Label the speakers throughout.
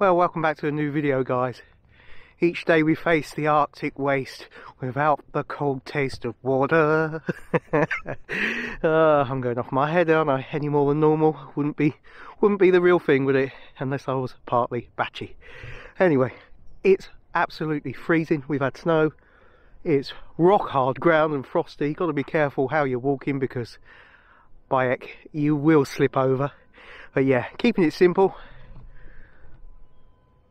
Speaker 1: Well, welcome back to a new video, guys. Each day we face the Arctic waste without the cold taste of water. I'm going off my head, aren't I? Any more than normal wouldn't be the real thing, would it? Unless I was partly batchy. Anyway, it's absolutely freezing. We've had snow. It's rock hard ground and frosty. You've got to be careful how you're walking because by heck, you will slip over. But yeah, keeping it simple.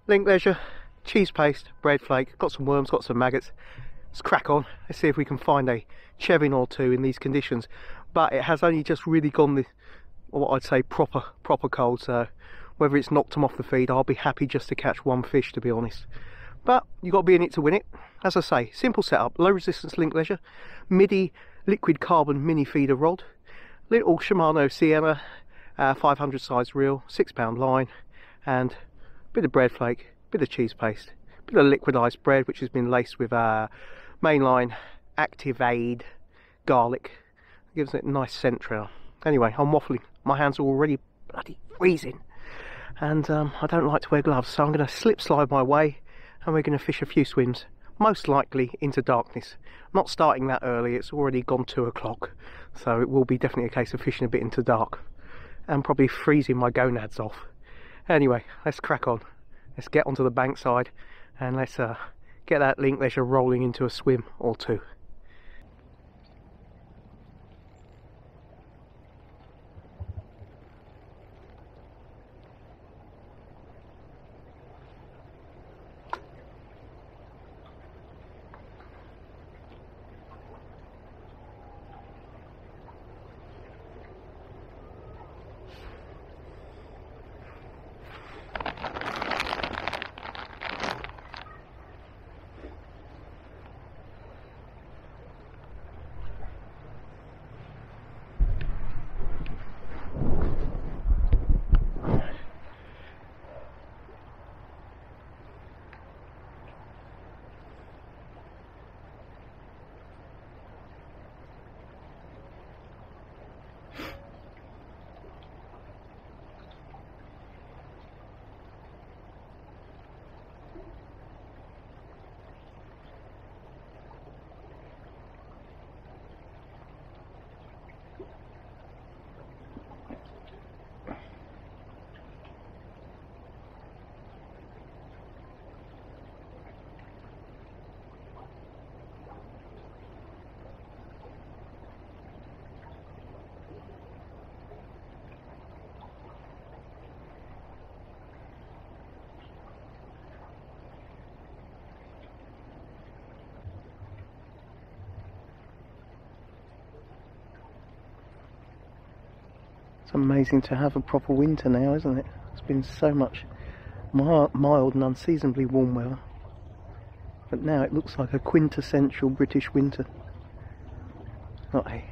Speaker 1: Linklaser, cheese paste, bread flake, got some worms, got some maggots. Let's crack on. Let's see if we can find a chevin or two in these conditions. But it has only just really gone the, what I'd say, proper cold. So whether it's knocked them off the feed, I'll be happy just to catch one fish, to be honest. But you've got to be in it to win it. As I say, simple setup, low resistance Linklaser, MIDI liquid carbon mini feeder rod, little Shimano Sienna 500 size reel, 6-pound line, and bit of bread flake, bit of cheese paste, bit of liquidized bread which has been laced with mainline Activade garlic. It gives it a nice scent trail. Anyway, I'm waffling. My hands are already bloody freezing, and I don't like to wear gloves, so I'm going to slip slide my way, and we're going to fish a few swims, most likely into darkness. I'm not starting that early. It's already gone 2 o'clock, so it will be definitely a case of fishing a bit into dark, and probably freezing my gonads off. Anyway, let's crack on. Let's get onto the bankside and let's get that Linklaser rolling into a swim or two. It's amazing to have a proper winter now, isn't it? It's been so much mild and unseasonably warm weather, but now it looks like a quintessential British winter. Not a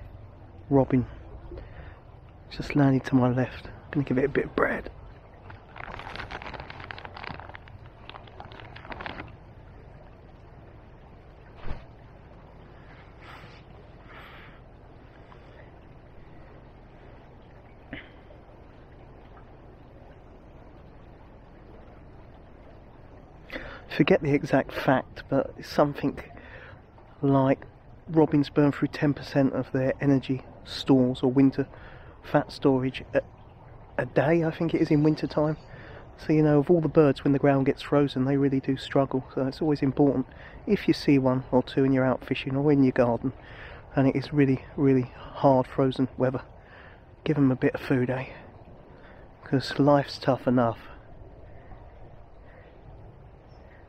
Speaker 1: robin just landed to my left. I'm going to give it a bit of bread. Forget the exact fact, but it's something like robins burn through 10% of their energy stores or winter fat storage a day, I think it is, in winter time. So you know, of all the birds, when the ground gets frozen, they really do struggle. So it's always important, if you see one or two and you're out fishing or in your garden and it is really hard frozen weather, give them a bit of food, eh? Because life's tough enough.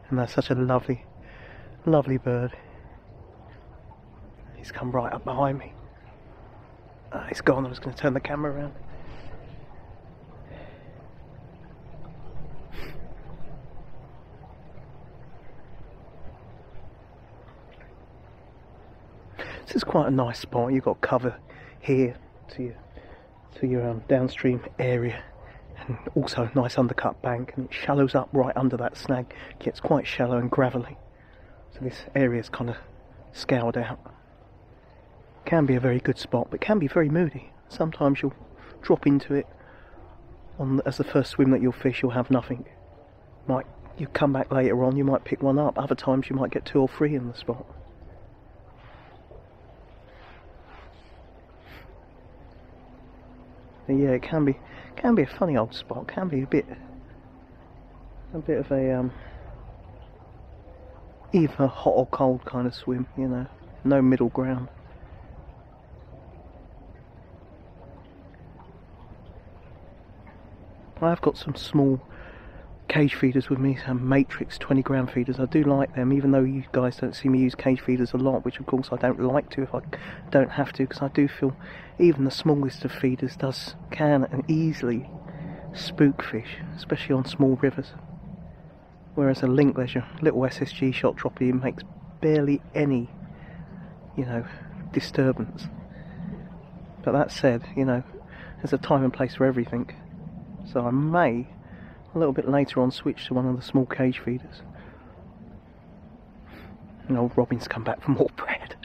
Speaker 1: And that's such a lovely bird. He's come right up behind me. He's gone. I was going to turn the camera around. This is quite a nice spot. You've got cover here to your downstream area. And also a nice undercut bank, and it shallows up right under that snag. It gets quite shallow and gravelly, so this area is kind of scoured out. Can be a very good spot, but can be very moody. Sometimes you'll drop into it as the first swim that you'll fish, you'll have nothing, You come back later on, you might pick one up. Other times you might get 2 or 3 in the spot. But yeah, it can be a funny old spot. Can be a bit of a either hot or cold kind of swim. You know, no middle ground. I've got some small cage feeders with me, some Matrix 20 gram feeders. I do like them, even though you guys don't see me use cage feeders a lot, which of course I don't like to if I don't have to, because I do feel even the smallest of feeders can and easily spook fish, especially on small rivers. Whereas a link leisure, little SSG shot dropping in makes barely any, you know, disturbance. But that said, you know, there's a time and place for everything. So I may, a little bit later on, switch to one of the small cage feeders. And old Robin's come back for more bread.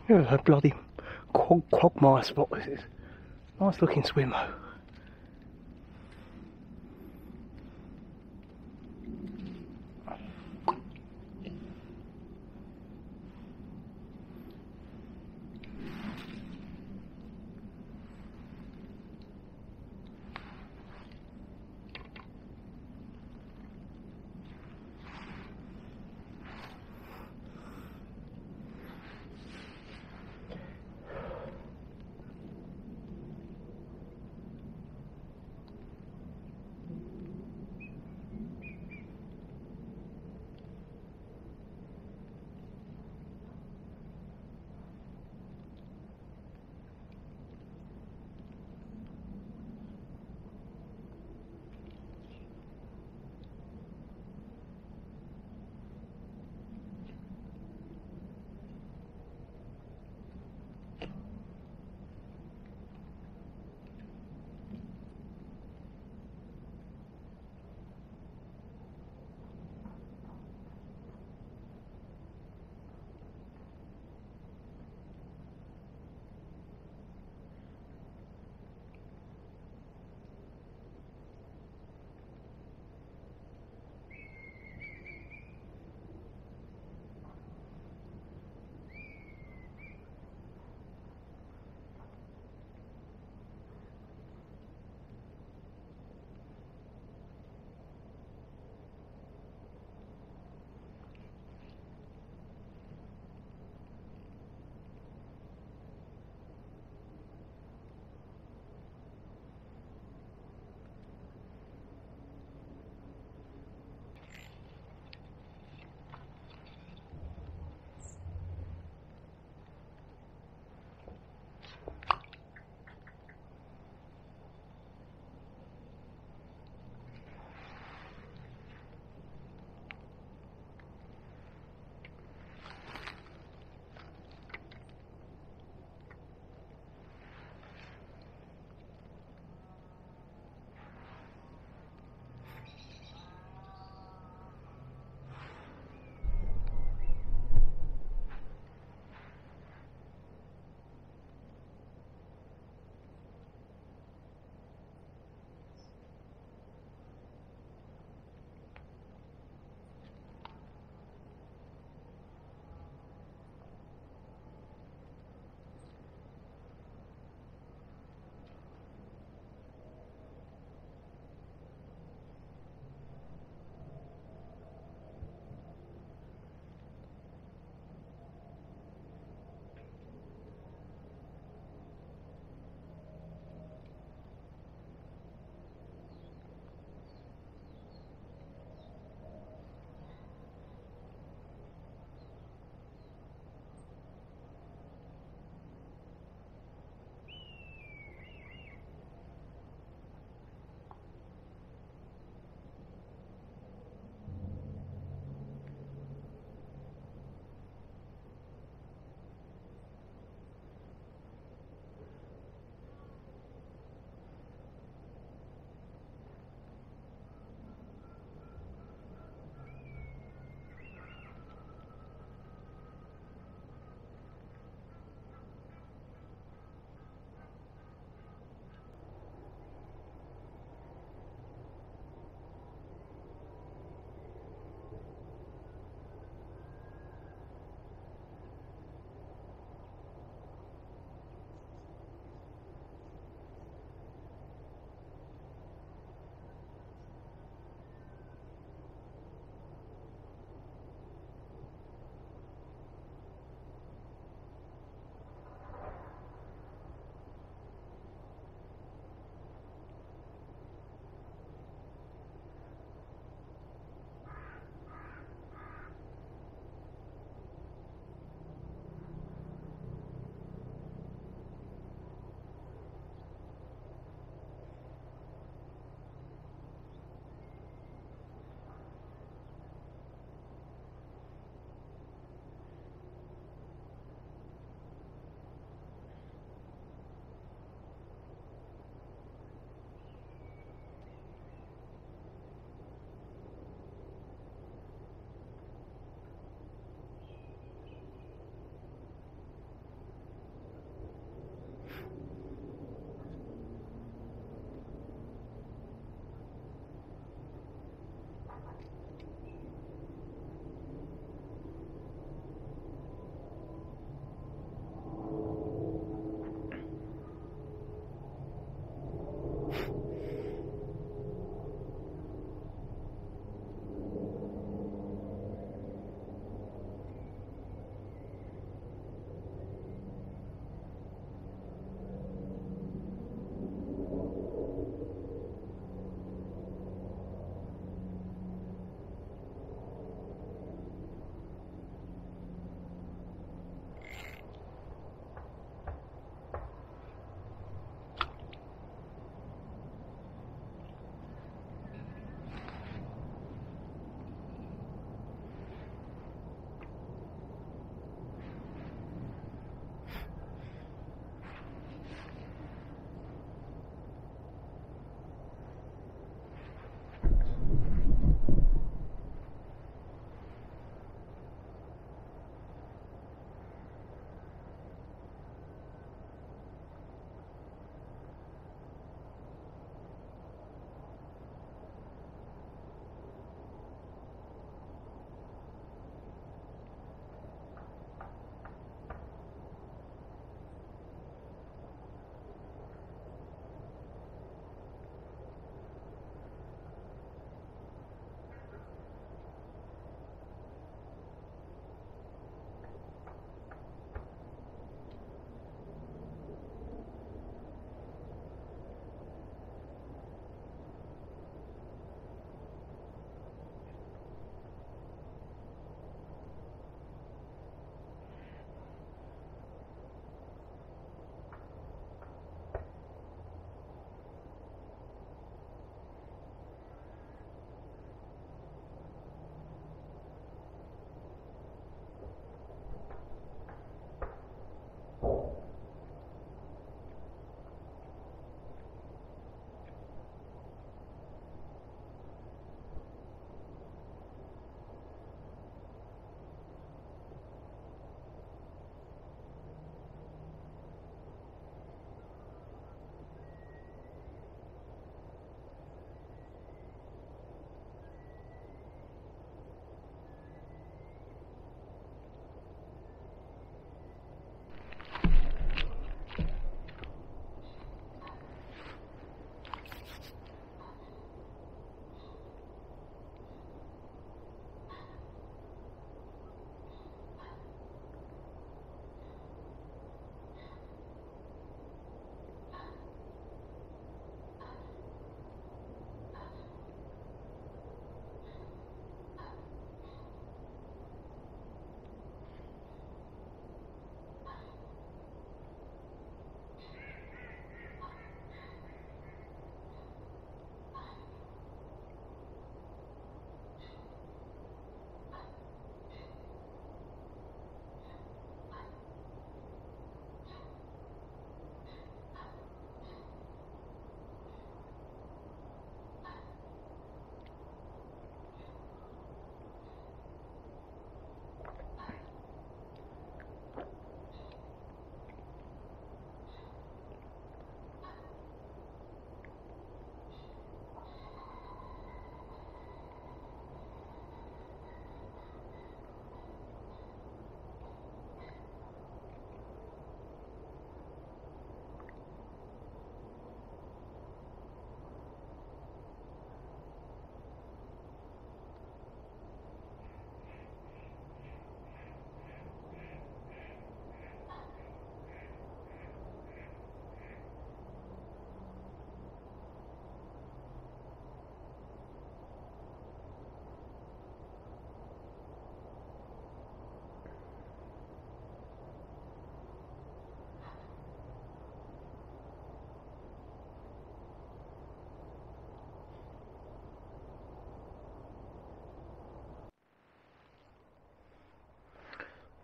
Speaker 1: Here's a bloody quagmire spot this is. Nice looking swim though.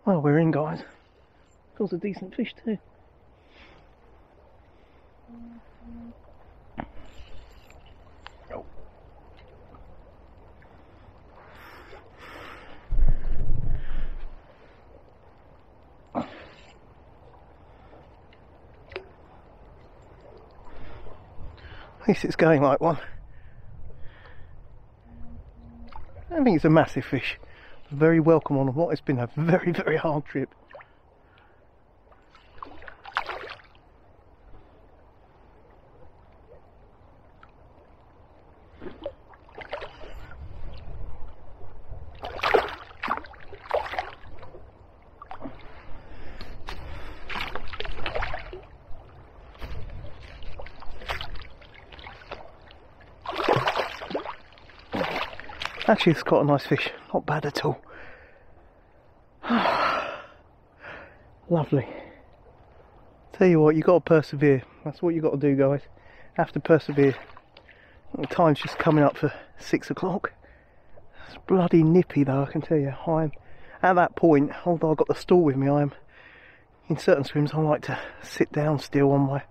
Speaker 1: Well, we're in, guys. Feels a decent fish too. Oh. At least it's going like one. I don't think it's a massive fish. Very welcome on what has been a very, very hard trip. Actually, it's quite a nice fish, not bad at all. Lovely. Tell you what, you got to persevere. That's what you got to do, guys. Have to persevere. The time's just coming up for 6 o'clock. It's bloody nippy though, I can tell you. I'm at that point, although I've got the stool with me, I'm in certain swims I like to sit down still on my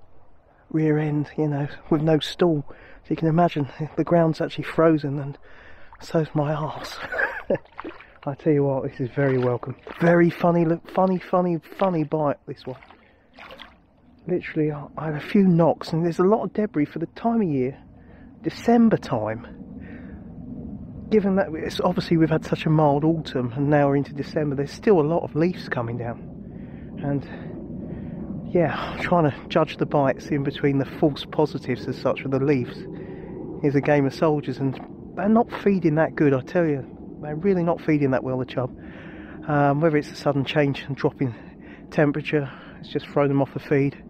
Speaker 1: rear end, you know, with no stool. So you can imagine the ground's actually frozen and so's my arse. I tell you what, this is very welcome. Very funny, look, funny bite, this one. Literally, I had a few knocks, and there's a lot of debris for the time of year, December time. Given that it's obviously we've had such a mild autumn, and now we're into December, there's still a lot of leaves coming down. And yeah, I'm trying to judge the bites in between the false positives as such with the leaves. Here's a game of soldiers, and they're not feeding that good, I tell you. They're really not feeding that well, the chub. Whether it's a sudden change and drop in temperature, it's just thrown them off the feed.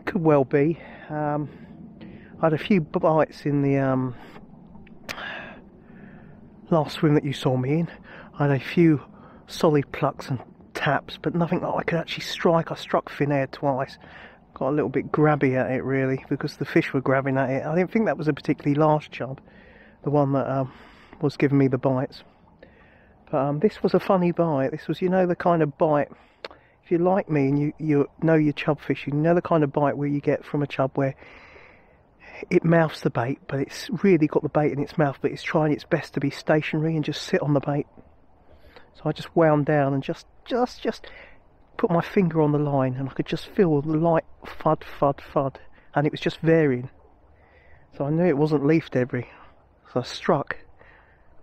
Speaker 1: Could well be. I had a few bites in the last swim that you saw me in. I had a few solid plucks and taps, but nothing that I could actually strike. I struck fin air twice. Got a little bit grabby at it, really, because the fish were grabbing at it. I didn't think that was a particularly large chub, the one that was giving me the bites. But this was a funny bite. This was, you know, the kind of bite, if you're like me and you know your chub fishing, you know the kind of bite where you get from a chub where it mouths the bait, but it's really got the bait in its mouth, but it's trying its best to be stationary and just sit on the bait. So I just wound down and just put my finger on the line, and I could just feel the light fud, and it was just varying. So I knew it wasn't leaf debris. So I struck,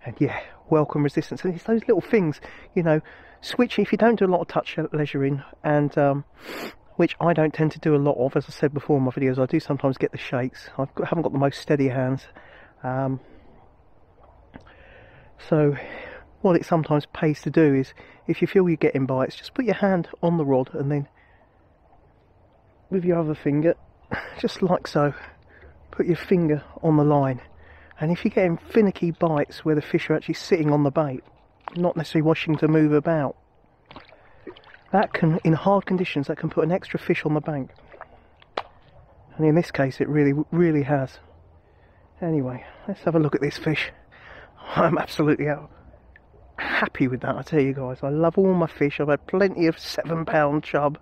Speaker 1: and yeah, welcome resistance. And it's those little things, you know, switching, if you don't do a lot of touch leisuring, and which I don't tend to do a lot of, as I said before in my videos, I do sometimes get the shakes. I haven't got the most steady hands. So what it sometimes pays to do is, if you feel you're getting bites, just put your hand on the rod and then with your other finger, just like so, put your finger on the line. And if you're getting finicky bites where the fish are actually sitting on the bait, not necessarily wishing to move about, that can, in hard conditions, that can put an extra fish on the bank. And in this case, it really has. Anyway, let's have a look at this fish. I'm absolutely happy with that, I tell you guys. I love all my fish. I've had plenty of 7-pound chub,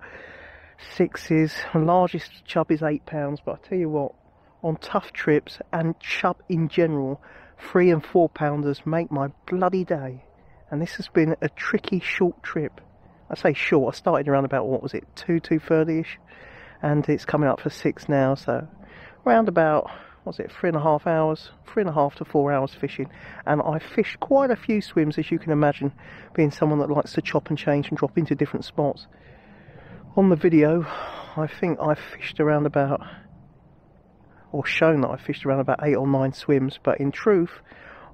Speaker 1: 6s, the largest chub is 8 pounds, but I tell you what, on tough trips and chub in general, 3 and 4 pounders make my bloody day. And this has been a tricky short trip. I say short, I started around about, what was it, 2:30ish, and it's coming up for 6 now, so around about, what was it, 3.5 hours, 3.5 to 4 hours fishing. And I fished quite a few swims, as you can imagine, being someone that likes to chop and change and drop into different spots. On the video, I think I fished around about, or shown that I fished around about 8 or 9 swims, but in truth,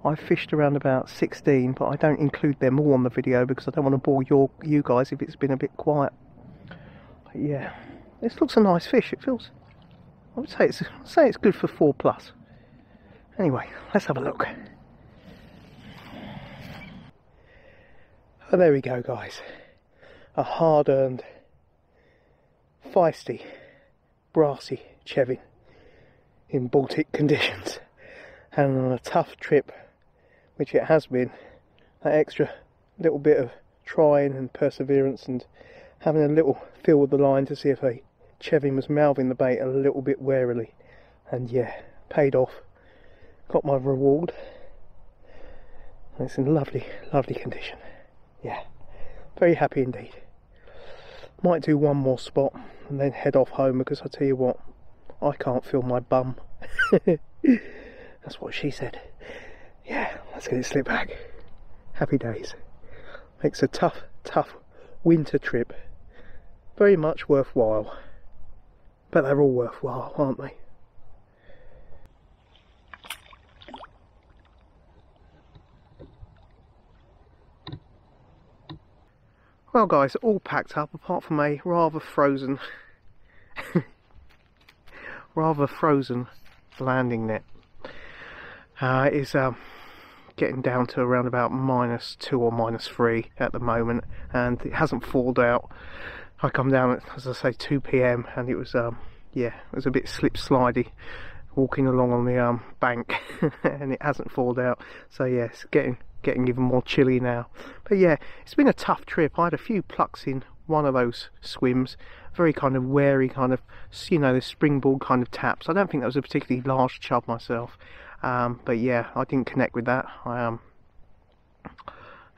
Speaker 1: I fished around about 16, but I don't include them all on the video because I don't want to bore you guys if it's been a bit quiet. But yeah, this looks a nice fish. It feels, I would say it's good for 4+. Anyway, let's have a look. Oh, there we go, guys. A hard-earned, feisty, brassy chevin in Baltic conditions, and on a tough trip, which it has been, that extra little bit of trying and perseverance and having a little feel with the line to see if a chevin was mouthing the bait a little bit warily. And yeah, paid off. Got my reward. And it's in lovely, lovely condition. Yeah, very happy indeed. Might do one more spot and then head off home, because I tell you what, I can't feel my bum. That's what she said. Yeah, let's get it slipped back. Happy days. Makes a tough, tough winter trip very much worthwhile. But they're all worthwhile, aren't they? Well guys, all packed up apart from a rather frozen landing net. It is getting down to around about -2 or -3 at the moment, and it hasn't thawed out. I come down at, as I say, 2 PM and it was yeah, it was a bit slip slidey walking along on the bank and it hasn't thawed out, so yeah, it's getting even more chilly now. But yeah, it's been a tough trip. I had a few plucks in one of those swims, very kind of wary, kind of, you know, the springboard kind of taps. I don't think that was a particularly large chub myself, but yeah, I didn't connect with that. I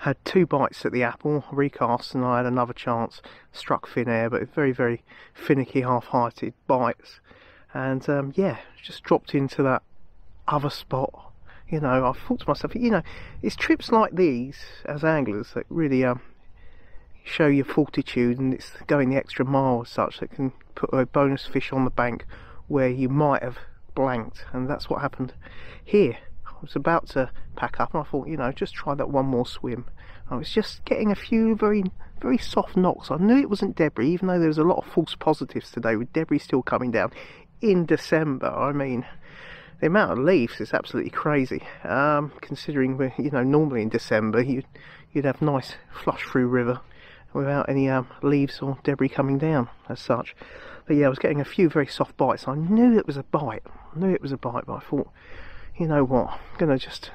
Speaker 1: had 2 bites at the apple, recast, and I had another chance, struck thin air, but very, very finicky, half-hearted bites. And yeah, just dropped into that other spot. You know, I thought to myself, you know, it's trips like these as anglers that really show your fortitude, and it's going the extra mile as such that can put a bonus fish on the bank where you might have blanked. And that's what happened here. I was about to pack up and I thought, you know, just try that one more swim. I was just getting a few very, very soft knocks. I knew it wasn't debris, even though there was a lot of false positives today with debris still coming down in December. I mean, the amount of leaves is absolutely crazy, considering we're, you know, normally in December you'd have nice flush through river without any leaves or debris coming down as such. But yeah, I was getting a few very soft bites. I knew it was a bite, but I thought, you know what, I'm going to just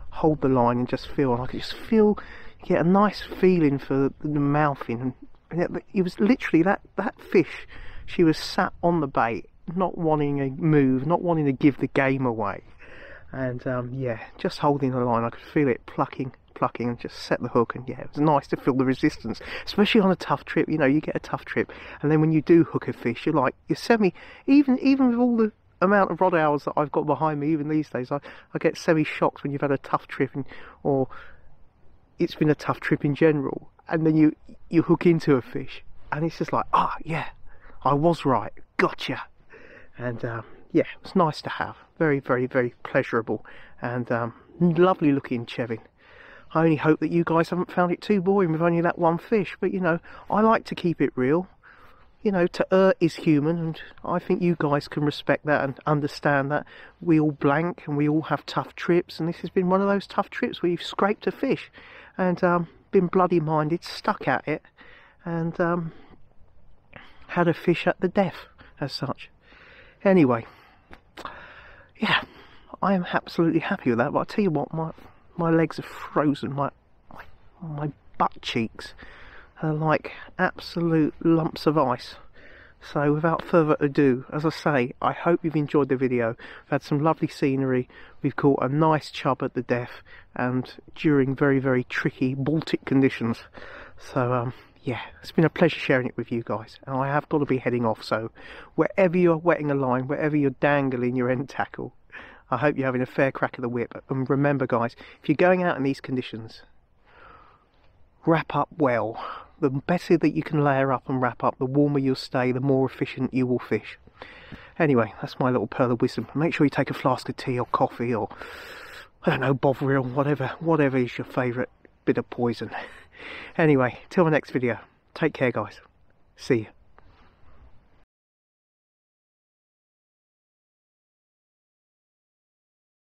Speaker 1: hold the line and just feel. I could just feel, get a nice feeling for the mouthing, and it was literally that fish, she was sat on the bait, not wanting to move, not wanting to give the game away, and yeah, just holding the line. I could feel it plucking, and just set the hook. And yeah, it was nice to feel the resistance, especially on a tough trip. You know, you get a tough trip, and then when you do hook a fish, you're like, you're semi, even with all the amount of rod hours that I've got behind me, even these days, I get semi-shocked when you've had a tough trip, or it's been a tough trip in general, and then you hook into a fish, and it's just like, ah, yeah, I was right, gotcha. And yeah, it was nice to have. Very, very, very pleasurable, and lovely looking chevin. I only hope that you guys haven't found it too boring with only that one fish, but you know, I like to keep it real. You know, to err is human, and I think you guys can respect that and understand that we all blank and we all have tough trips, and this has been one of those tough trips where you've scraped a fish and been bloody minded, stuck at it, and had a fish at the death as such. Anyway, yeah, I am absolutely happy with that. But I tell you what, my legs are frozen. My butt cheeks are like absolute lumps of ice. So without further ado, as I say, I hope you've enjoyed the video. We've had some lovely scenery. We've caught a nice chub at the death, and during very, very tricky Baltic conditions. So yeah, it's been a pleasure sharing it with you guys, and I have got to be heading off, so wherever you're wetting a line, wherever you're dangling your end tackle, I hope you're having a fair crack of the whip. And remember guys, if you're going out in these conditions, wrap up well. The better that you can layer up and wrap up, the warmer you'll stay, the more efficient you will fish. Anyway, that's my little pearl of wisdom. Make sure you take a flask of tea or coffee, or I don't know, Bovril, whatever is your favourite bit of poison. Anyway, till the next video, take care guys. See you.